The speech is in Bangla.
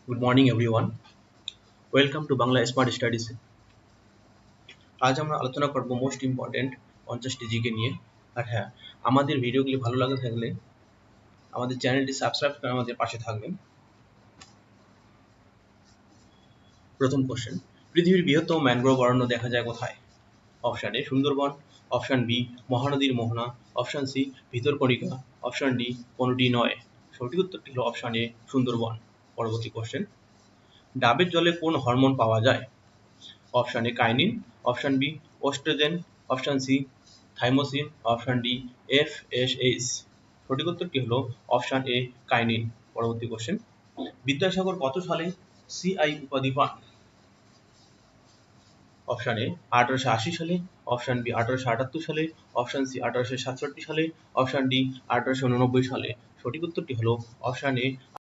Good morning everyone, welcome to Bangla smart studies. আজ আমরা আলোচনা করব মোস্ট ইম্পর্টেন্ট 50টি জিকে নিয়ে। আর হ্যাঁ, আমাদের ভিডিওগুলি ভালো লাগে থাকলে আমাদের চ্যানেলটি সাবস্ক্রাইব করে আমাদের পাশে থাকবেন। প্রথম কোশ্চেন, পৃথিবীর বৃহত্তম ম্যানগ্রোভ অরণ্য দেখা যায় কোথায়? Option A Sundarban, option B মহানদীর মোহনা, option C Bhitarkanika, option D কোনোটি নয়। সঠিক উত্তরটি হলো অপশান এ সুন্দরবন। পরবর্তী কোশ্চেন, ডাবের জলে কোন হরমোন পাওয়া যায়? Option A kinin, option B oestrogen, option C thymosin, option D FSH. সঠিক উত্তরটি হলো অপশান এ কাইনিন। পরবর্তী কোশ্চেন, বিদ্যাসাগর কত সালে সিআই উপাধি পান? অপশান এ 1880 সালে, অপশান বি 1878 সালে, অপশান সি 1867 সালে, অপশান ডি 1889 সালে। সঠিক উত্তরটি হলো অপশান এ